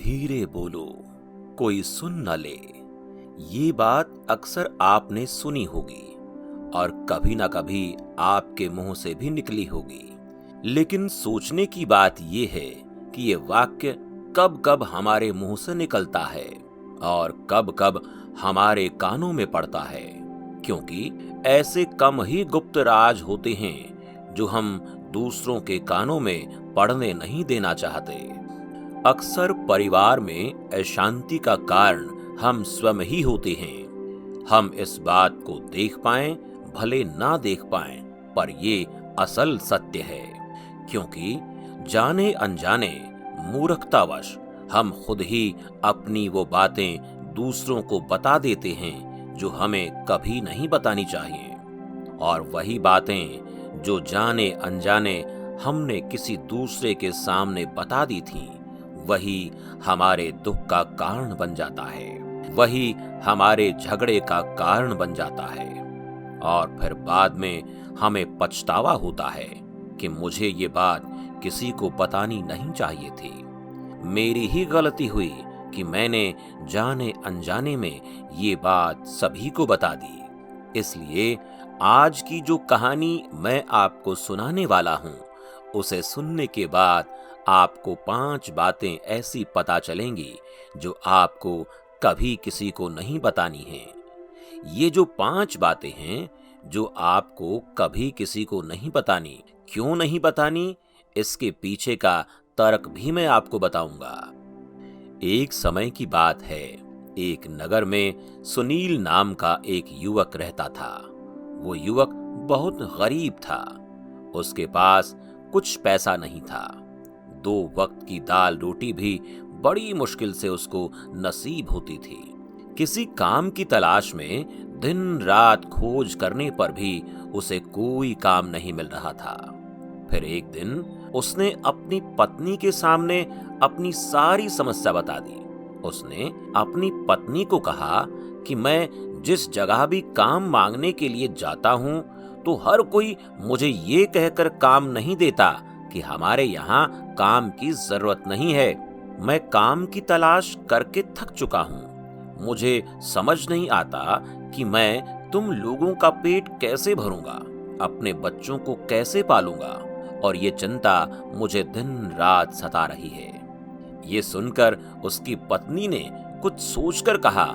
धीरे बोलो, कोई सुन न ले। ये बात अक्सर आपने सुनी होगी और कभी ना कभी आपके मुंह से भी निकली होगी। लेकिन सोचने की बात यह है कि ये वाक्य कब कब हमारे मुंह से निकलता है और कब कब हमारे कानों में पड़ता है, क्योंकि ऐसे कम ही गुप्त राज होते हैं जो हम दूसरों के कानों में पड़ने नहीं देना चाहते। अक्सर परिवार में अशांति का कारण हम स्वयं ही होते हैं। हम इस बात को देख पाएं भले ना देख पाएं, पर ये असल सत्य है, क्योंकि जाने अनजाने मूर्खतावश हम खुद ही अपनी वो बातें दूसरों को बता देते हैं जो हमें कभी नहीं बतानी चाहिए। और वही बातें जो जाने अनजाने हमने किसी दूसरे के सामने बता दी थीं, वही हमारे दुख का कारण बन जाता है, वही हमारे झगड़े का कारण बन जाता है। और फिर बाद में हमें पछतावा होता है कि मुझे ये बात किसी को बतानी नहीं चाहिए थी। मेरी ही गलती हुई कि मैंने जाने अनजाने में ये बात सभी को बता दी। इसलिए आज की जो कहानी मैं आपको सुनाने वाला हूं, उसे सुनने के बाद आपको 5 बातें ऐसी पता चलेंगी जो आपको कभी किसी को नहीं बतानी हैं। ये जो 5 बातें हैं जो आपको कभी किसी को नहीं बतानी, क्यों नहीं बतानी, इसके पीछे का तर्क भी मैं आपको बताऊंगा। एक समय की बात है, एक नगर में सुनील नाम का एक युवक रहता था। वो युवक बहुत गरीब था। उसके पास कुछ पैसा नहीं था। 2 वक्त की दाल रोटी भी बड़ी मुश्किल से उसको नसीब होती थी। किसी काम की तलाश में दिन रात खोज करने पर भी उसे कोई काम नहीं मिल रहा था। फिर एक दिन उसने अपनी पत्नी के सामने अपनी सारी समस्या बता दी। उसने अपनी पत्नी को कहा कि मैं जिस जगह भी काम मांगने के लिए जाता हूं, तो हर कोई मुझे ये कहकर काम नहीं देता कि हमारे यहाँ काम की जरूरत नहीं है। मैं काम की तलाश करके थक चुका हूँ। मुझे समझ नहीं आता कि मैं तुम लोगों का पेट कैसे भरूंगा, अपने बच्चों को कैसे पालूंगा, और ये चिंता मुझे दिन रात सता रही है। ये सुनकर उसकी पत्नी ने कुछ सोचकर कहा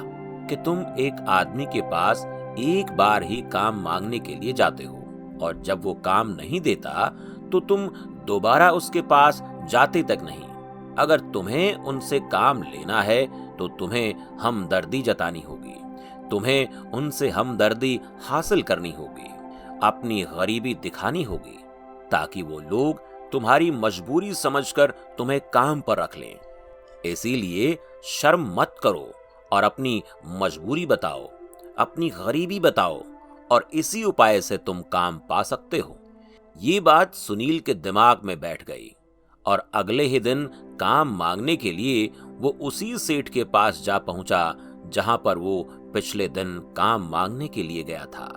कि तुम एक आदमी के पास एक बार ही काम मांगने के लिए जाते हो, और जब वो काम नहीं देता तो तुम दोबारा उसके पास जाते तक नहीं। अगर तुम्हें उनसे काम लेना है तो तुम्हें हमदर्दी जतानी होगी, तुम्हें उनसे हमदर्दी हासिल करनी होगी, अपनी गरीबी दिखानी होगी, ताकि वो लोग तुम्हारी मजबूरी समझकर तुम्हें काम पर रख लें। इसीलिए शर्म मत करो और अपनी मजबूरी बताओ, अपनी गरीबी बताओ, और इसी उपाय से तुम काम पा सकते हो। ये बात सुनील के दिमाग में बैठ गई और अगले ही दिन काम मांगने के लिए वो उसी सेठ के पास जा पहुंचा जहां पर वो पिछले दिन काम मांगने के लिए गया था।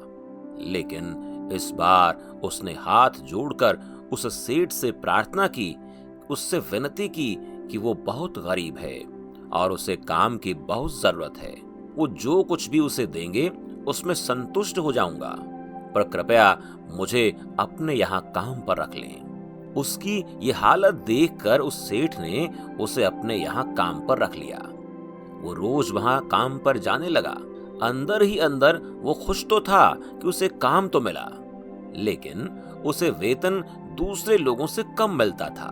लेकिन इस बार उसने हाथ जोड़कर उस सेठ से प्रार्थना की, उससे विनती की कि वो बहुत गरीब है और उसे काम की बहुत जरूरत है। वो जो कुछ भी उसे देंगे उसमें संतुष्ट हो जाऊंगा, पर कृपया मुझे अपने यहाँ काम पर रख लें। उसकी ये हालत देखकर उस सेठ ने उसे अपने यहाँ काम पर रख लिया। वो रोज वहां काम पर जाने लगा। अंदर ही अंदर वो खुश तो था कि उसे काम तो मिला, लेकिन उसे वेतन दूसरे लोगों से कम मिलता था।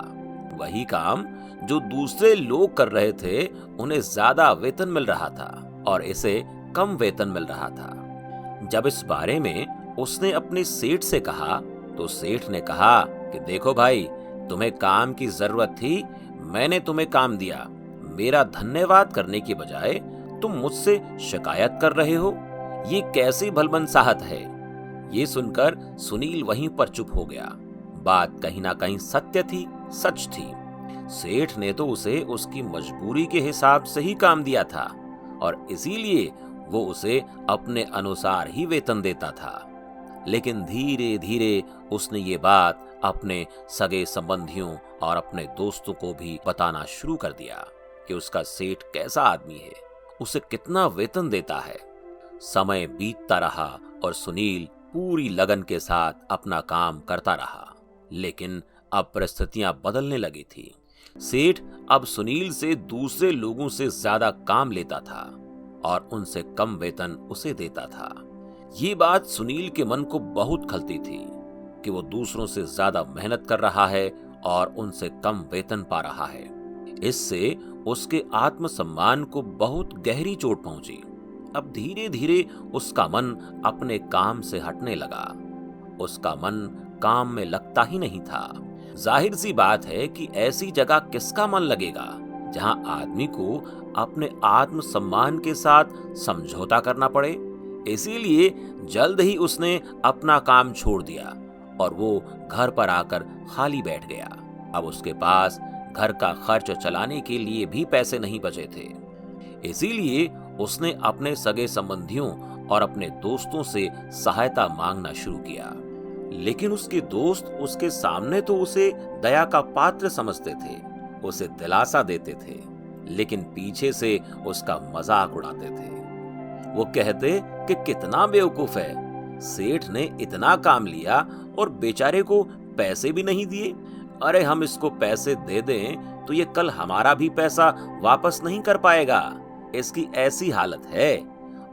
वही काम जो दूसरे लोग कर रहे थे, उन्हें ज्यादा वेतन मिल रहा था और इसे कम वेतन मिल रहा था। जब इस बारे में उसने अपने सेठ से कहा, तो सेठ ने कहा कि देखो भाई, तुम्हें काम की जरूरत थी, मैंने तुम्हें काम दिया। मेरा धन्यवाद करने की बजाय तुम मुझसे शिकायत कर रहे हो। ये कैसी भलमनसाहत है। ये सुनकर सुनील वहीं पर चुप हो गया। बात कहीं ना कहीं सत्य थी, सच थी। सेठ ने तो उसे उसकी मजबूरी के हिसाब से ही काम दिया था और इसीलिए वो उसे अपने अनुसार ही वेतन देता था। लेकिन धीरे धीरे उसने ये बात अपने सगे संबंधियों और अपने दोस्तों को भी बताना शुरू कर दिया। कि उसका सेठ कैसा आदमी है, उसे कितना वेतन देता है। समय बीतता रहा और सुनील पूरी लगन के साथ अपना काम करता रहा, लेकिन अब परिस्थितियां बदलने लगी थी। सेठ अब सुनील से दूसरे लोगों से ज्यादा काम लेता था और उनसे कम वेतन उसे देता था। ये बात सुनील के मन को बहुत खलती थी कि वो दूसरों से ज्यादा मेहनत कर रहा है और उनसे कम वेतन पा रहा है। इससे उसके आत्मसम्मान को बहुत गहरी चोट पहुंची। अब धीरे धीरे उसका मन अपने काम से हटने लगा। उसका मन काम में लगता ही नहीं था। जाहिर सी बात है कि ऐसी जगह किसका मन लगेगा जहां आदमी को अपने आत्मसम्मान के साथ समझौता करना पड़े। इसीलिए जल्द ही उसने अपना काम छोड़ दिया और वो घर पर आकर खाली बैठ गया। अब उसके पास घर का खर्च चलाने के लिए भी पैसे नहीं बचे थे। इसीलिए उसने अपने सगे संबंधियों और अपने दोस्तों से सहायता मांगना शुरू किया। लेकिन उसके दोस्त उसके सामने तो उसे दया का पात्र समझते थे, उसे दिलासा देते थे, लेकिन पीछे से उसका मजाक उड़ाते थे। वो कहते कि कितना बेवकूफ है, सेठ ने इतना काम लिया और बेचारे को पैसे भी नहीं दिए। अरे हम इसको पैसे दे दें तो ये कल हमारा भी पैसा वापस नहीं कर पाएगा, इसकी ऐसी हालत है,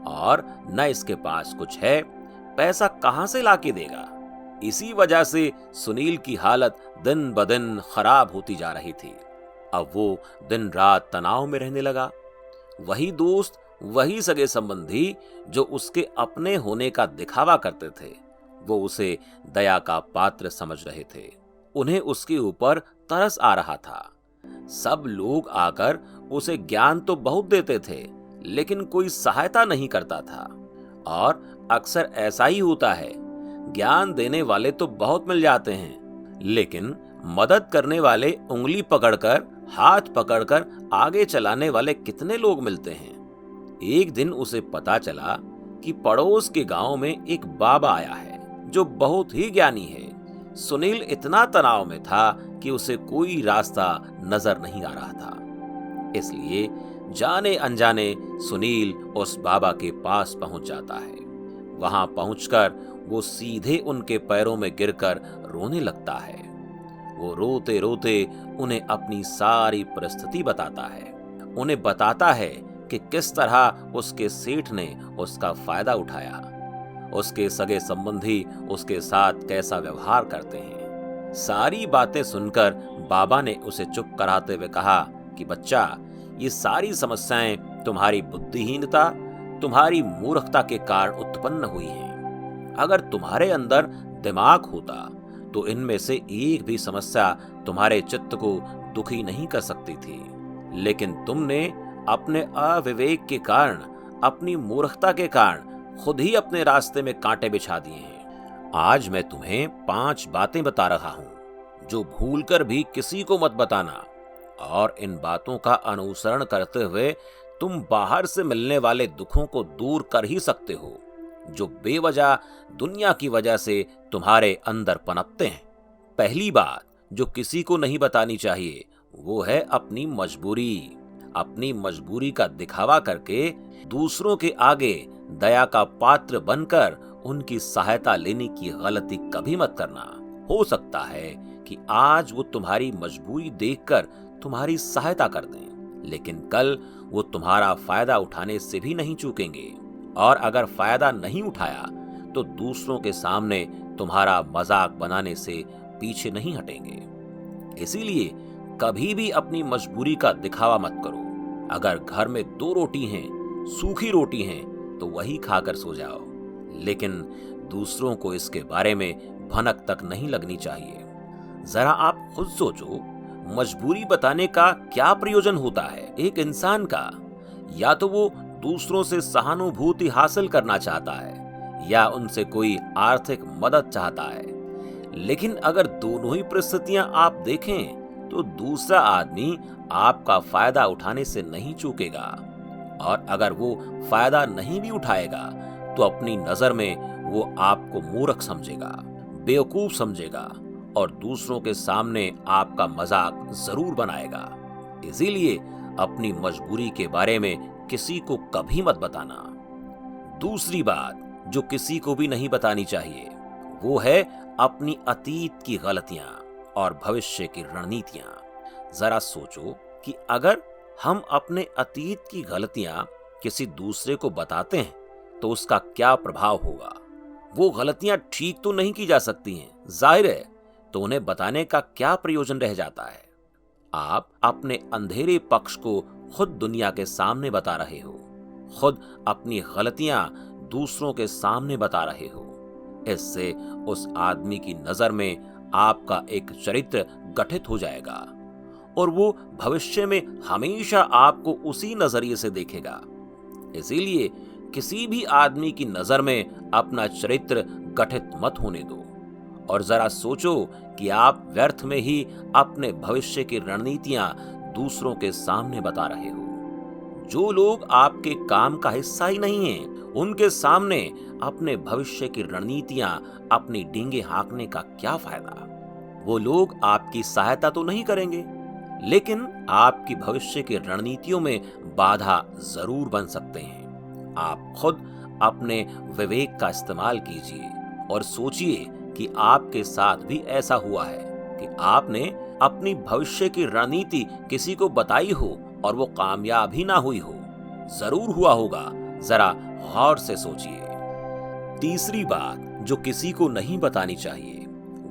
और न इसके पास कुछ है, पैसा कहां से लाके देगा। इसी वजह से सुनील की हालत दिन ब दिन खराब होती जा रही थी। अब वो दिन रात तनाव में रहने लगा। वही दोस्त, वही सगे संबंधी जो उसके अपने होने का दिखावा करते थे, वो उसे दया का पात्र समझ रहे थे। उन्हें उसके ऊपर तरस आ रहा था। सब लोग आकर उसे ज्ञान तो बहुत देते थे, लेकिन कोई सहायता नहीं करता था। और अक्सर ऐसा ही होता है, ज्ञान देने वाले तो बहुत मिल जाते हैं, लेकिन मदद करने वाले उंगली पकड़कर, हाथ पकड़कर आगे चलाने वाले कितने लोग मिलते हैं। एक दिन उसे पता चला कि पड़ोस के गांव में एक बाबा आया है जो बहुत ही ज्ञानी है। सुनील इतना तनाव में था कि उसे कोई रास्ता नजर नहीं आ रहा था। इसलिए जाने अनजाने सुनील उस बाबा के पास पहुंच जाता है। वहां पहुंचकर वो सीधे उनके पैरों में गिरकर रोने लगता है। वो रोते रोते उन्हें अपनी सारी परिस्थिति बताता है। उन्हें बताता है कि किस तरह उसके सेठ ने उसका फायदा उठाया, उसके सगे संबंधी उसके साथ कैसा व्यवहार करते हैं। सारी बातें सुनकर बाबा ने उसे चुप कराते हुए कहा कि बच्चा, ये सारी समस्याएं तुम्हारी बुद्धिहीनता, तुम्हारी मूर्खता के कारण उत्पन्न हुई हैं। अगर तुम्हारे अंदर दिमाग होता तो इनमें से एक भी समस्या तुम्हारे चित्त को दुखी नहीं कर सकती थी, लेकिन तुमने अपने अविवेक के कारण, अपनी मूर्खता के कारण खुद ही अपने रास्ते में कांटे बिछा दिए हैं। आज मैं तुम्हें 5 बातें बता रहा हूं जो भूलकर भी किसी को मत बताना, और इन बातों का अनुसरण करते हुए तुम बाहर से मिलने वाले दुखों को दूर कर ही सकते हो जो बेवजह दुनिया की वजह से तुम्हारे अंदर पनपते हैं। पहली बात जो किसी को नहीं बतानी चाहिए वो है अपनी मजबूरी। अपनी मजबूरी का दिखावा करके दूसरों के आगे दया का पात्र बनकर उनकी सहायता लेने की गलती कभी मत करना। हो सकता है कि आज वो तुम्हारी मजबूरी देखकर तुम्हारी सहायता कर दें, लेकिन कल वो तुम्हारा फायदा उठाने से भी नहीं चूकेंगे, और अगर फायदा नहीं उठाया तो दूसरों के सामने तुम्हारा मजाक बनाने से पीछे नहीं हटेंगे। इसीलिए कभी भी अपनी मजबूरी का दिखावा मत करो। अगर घर में 2 रोटी हैं, सूखी रोटी हैं, तो वही खाकर सो जाओ, लेकिन दूसरों को इसके बारे में भनक तक नहीं लगनी चाहिए। जरा आप खुद सोचो, मजबूरी बताने का क्या प्रयोजन होता है एक इंसान का? या तो वो दूसरों से सहानुभूति हासिल करना चाहता है या उनसे कोई आर्थिक मदद चाहता है। लेकिन अगर दोनों ही परिस्थितियां आप देखें तो दूसरा आदमी आपका फायदा उठाने से नहीं चूकेगा, और अगर वो फायदा नहीं भी उठाएगा तो अपनी नजर में वो आपको मूर्ख समझेगा, बेवकूफ समझेगा, और दूसरों के सामने आपका मजाक जरूर बनाएगा। इसीलिए अपनी मजबूरी के बारे में किसी को कभी मत बताना। दूसरी बात जो किसी को भी नहीं बतानी चाहिए वो है अपनी अतीत की गलतियां और भविष्य की रणनीतियां। जरा सोचो कि अगर हम अपने अतीत की गलतियां किसी दूसरे को बताते हैं तो उसका क्या प्रभाव होगा। वो गलतियां ठीक तो नहीं की जा सकती हैं, जाहिर है, तो उन्हें बताने का क्या प्रयोजन रह जाता है। आप अपने अंधेरे पक्ष को खुद दुनिया के सामने बता रहे हो, खुद अपनी गलतियां दूसरों के सामने बता रहे हो। इससे उस आदमी की नजर में आपका एक चरित्र गठित हो जाएगा और वो भविष्य में हमेशा आपको उसी नजरिए से देखेगा। इसीलिए किसी भी आदमी की नजर में अपना चरित्र गठित मत होने दो और जरा सोचो कि आप व्यर्थ में ही अपने भविष्य की रणनीतियां दूसरों के सामने बता रहे हो। जो लोग आपके काम का हिस्सा ही नहीं हैं, उनके सामने अपने भविष्य की रणनीतियां अपनी डींगे हाँकने का क्या फायदा। वो लोग आपकी सहायता तो नहीं करेंगे, लेकिन आपकी भविष्य की रणनीतियों में बाधा जरूर बन सकते हैं। आप खुद अपने विवेक का इस्तेमाल कीजिए और सोचिए कि आपके साथ भी ऐसा हुआ है कि आपने अपनी भविष्य की रणनीति किसी को बताई हो और वो कामयाब ही ना हुई हो। जरूर हुआ होगा, जरा गौर से सोचिए। तीसरी बात जो किसी को नहीं बतानी चाहिए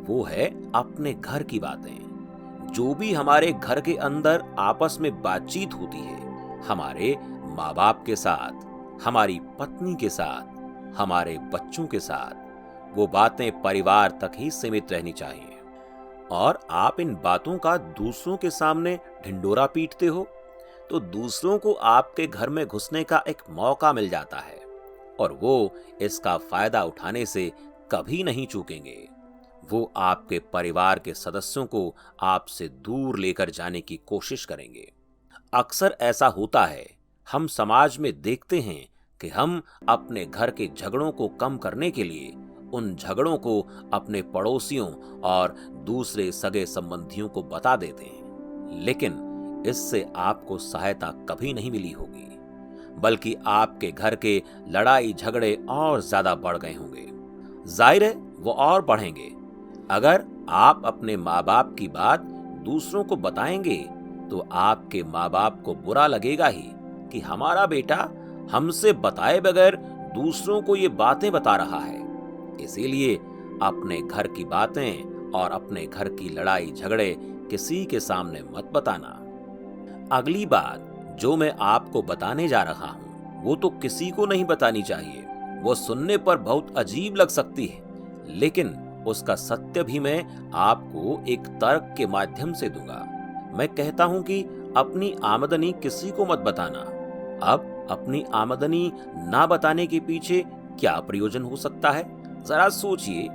वो है अपने घर की बातें। जो भी हमारे घर के अंदर आपस में बातचीत होती है, हमारे माँ बाप के साथ, हमारी पत्नी के साथ, हमारे बच्चों के साथ, वो बातें परिवार तक ही सीमित रहनी चाहिए। और आप इन बातों का दूसरों के सामने ढिंडोरा पीटते हो तो दूसरों को आपके घर में घुसने का एक मौका मिल जाता है और वो इसका फायदा उठाने से कभी नहीं चूकेंगे। वो आपके परिवार के सदस्यों को आपसे दूर लेकर जाने की कोशिश करेंगे। अक्सर ऐसा होता है, हम समाज में देखते हैं कि हम अपने घर के झगड़ों को कम करने के लिए उन झगड़ों को अपने पड़ोसियों और दूसरे सगे संबंधियों को बता देते हैं, लेकिन इससे आपको सहायता कभी नहीं मिली होगी, बल्कि आपके घर के लड़ाई झगड़े और ज्यादा बढ़ गए होंगे। जाहिर है वो और बढ़ेंगे। अगर आप अपने माँ बाप की बात दूसरों को बताएंगे तो आपके माँ बाप को बुरा लगेगा ही कि हमारा बेटा हमसे बताए बगैर दूसरों को ये बातें बता रहा है। इसीलिए अपने घर की बातें और अपने घर की लड़ाई झगड़े किसी के सामने मत बताना। अगली बात जो मैं आपको बताने जा रहा हूं वो तो किसी को नहीं बतानी चाहिए। वो सुनने पर बहुत अजीब लग सकती है, लेकिन उसका सत्य भी मैं आपको एक तर्क के माध्यम से दूंगा। मैं कहता हूं कि अपनी आमदनी किसी को मत बताना। अब अपनी आमदनी ना बताने के पीछे क्या प्रयोजन हो सकता है। जरा सोचिए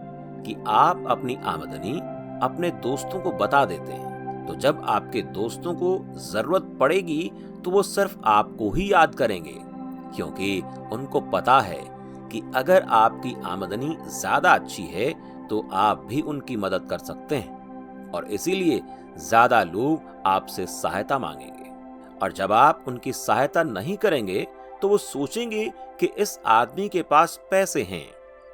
कि आप अपनी आमदनी अपने दोस्तों को बता देते हैं, तो जब आपके दोस्तों को जरूरत पड़ेगी तो वो सिर्फ आपको ही याद करेंगे, क्योंकि उनको पता है कि अगर आपकी आमदनी ज्यादा अच्छी है तो आप भी उनकी मदद कर सकते हैं और इसीलिए ज्यादा लोग आपसे सहायता मांगेंगे। और जब आप उनकी सहायता नहीं करेंगे तो वो सोचेंगे कि इस आदमी के पास पैसे हैं,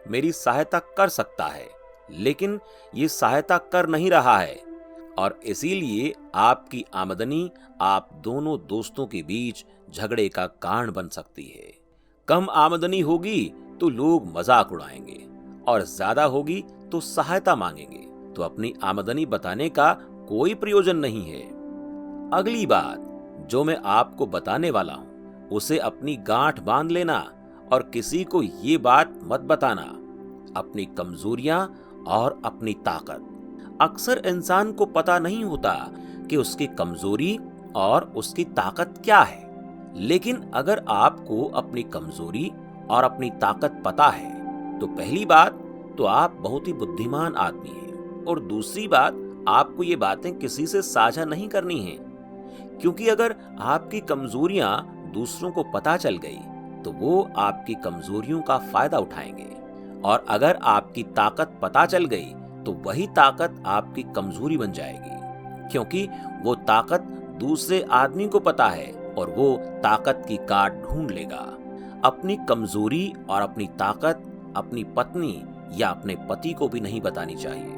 मेरी सहायता कर सकता है, लेकिन ये सहायता कर नहीं रहा है। और इसीलिए आपकी आमदनी आप दोनों दोस्तों के बीच झगड़े का कारण बन सकती है। कम आमदनी होगी तो लोग मजाक उड़ाएंगे और ज्यादा होगी तो सहायता मांगेंगे, तो अपनी आमदनी बताने का कोई प्रयोजन नहीं है। अगली बात जो मैं आपको बताने वाला हूं उसे अपनी गांठ बांध लेना और किसी को ये बात मत बताना, अपनी कमजोरियां और अपनी ताकत। अक्सर इंसान को पता नहीं होता कि उसकी कमजोरी और उसकी ताकत क्या है, लेकिन अगर आपको अपनी कमजोरी और अपनी ताकत पता है तो पहली बात तो आप बहुत ही बुद्धिमान आदमी हैं और दूसरी बात आपको ये बातें किसी से साझा नहीं करनी है, क्योंकि अगर आपकी कमजोरियां दूसरों को पता चल गई तो वो आपकी कमजोरियों का फायदा उठाएंगे, और अगर आपकी ताकत पता चल गई तो वही ताकत आपकी कमजोरी बन जाएगी, क्योंकि वो ताकत दूसरे आदमी को पता है और वो ताकत की काट ढूंढ लेगा। अपनी कमजोरी और अपनी ताकत अपनी पत्नी या अपने पति को भी नहीं बतानी चाहिए,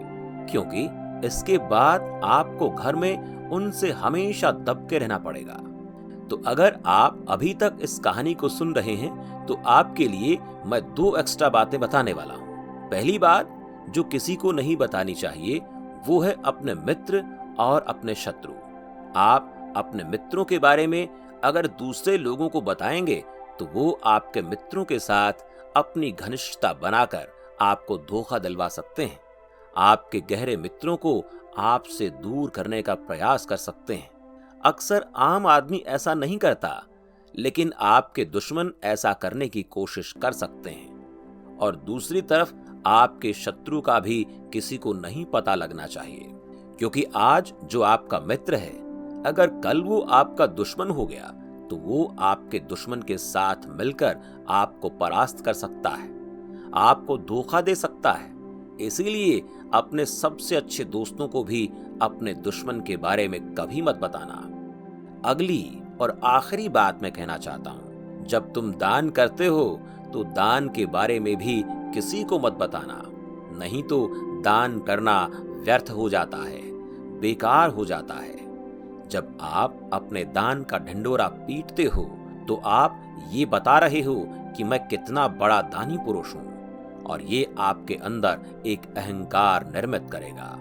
क्योंकि इसके बाद आपको घर में उनसे हमेशा दब के रहना पड़ेगा। तो अगर आप अभी तक इस कहानी को सुन रहे हैं तो आपके लिए मैं 2 एक्स्ट्रा बातें बताने वाला हूं। पहली बात जो किसी को नहीं बतानी चाहिए वो है अपने मित्र और अपने शत्रु। आप अपने मित्रों के बारे में अगर दूसरे लोगों को बताएंगे तो वो आपके मित्रों के साथ अपनी घनिष्ठता बनाकर आपको धोखा दिलवा सकते हैं। आपके गहरे मित्रों को आपसे दूर करने का प्रयास कर सकते हैं। अक्सर आम आदमी ऐसा नहीं करता, लेकिन आपके दुश्मन ऐसा करने की कोशिश कर सकते हैं। और दूसरी तरफ आपके शत्रु का भी किसी को नहीं पता लगना चाहिए, क्योंकि आज जो आपका मित्र है अगर कल वो आपका दुश्मन हो गया तो वो आपके दुश्मन के साथ मिलकर आपको परास्त कर सकता है, आपको धोखा दे सकता है। इसीलिए अपने सबसे अच्छे दोस्तों को भी अपने दुश्मन के बारे में कभी मत बताना। अगली और आखिरी बात मैं कहना चाहता हूं, जब तुम दान करते हो तो दान के बारे में भी किसी को मत बताना, नहीं तो दान करना व्यर्थ हो जाता है, बेकार हो जाता है। जब आप अपने दान का ढिंढोरा पीटते हो तो आप ये बता रहे हो कि मैं कितना बड़ा दानी पुरुष हूं, और ये आपके अंदर एक अहंकार निर्मित करेगा।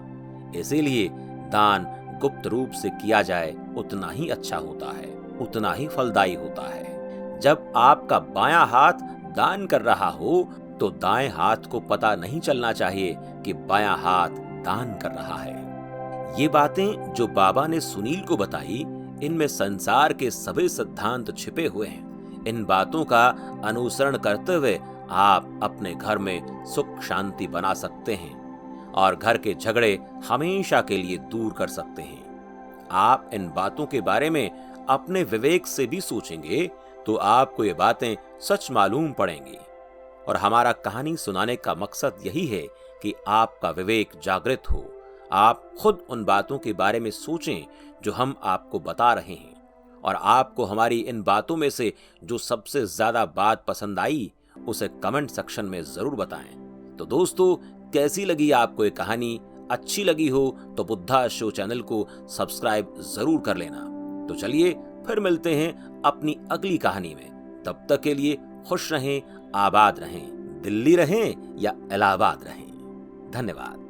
इसीलिए दान गुप्त रूप से किया जाए उतना ही अच्छा होता है, उतना ही फलदायी होता है। जब आपका बायां हाथ दान कर रहा हो तो दाएं हाथ को पता नहीं चलना चाहिए कि बायां हाथ दान कर रहा है। ये बातें जो बाबा ने सुनील को बताई, इनमें संसार के सभी सिद्धांत छिपे हुए हैं। इन बातों का अनुसरण करते हुए आप अपने घर में सुख शांति बना सकते हैं और घर के झगड़े हमेशा के लिए दूर कर सकते हैं। आप इन बातों के बारे में अपने विवेक से भी सोचेंगे तो आपको ये बातें सच मालूम पड़ेंगी। और हमारा कहानी सुनाने का मकसद यही है कि आपका विवेक जागृत हो, आप खुद उन बातों के बारे में सोचें जो हम आपको बता रहे हैं, और आपको हमारी इन बातों में से जो सबसे ज्यादा बात पसंद आई उसे कमेंट सेक्शन में जरूर बताएं। तो दोस्तों, कैसी लगी आपको ये कहानी? अच्छी लगी हो तो बुद्धा शो चैनल को सब्सक्राइब जरूर कर लेना। तो चलिए फिर मिलते हैं अपनी अगली कहानी में। तब तक के लिए खुश रहें, आबाद रहें, दिल्ली रहें या इलाहाबाद रहें। धन्यवाद।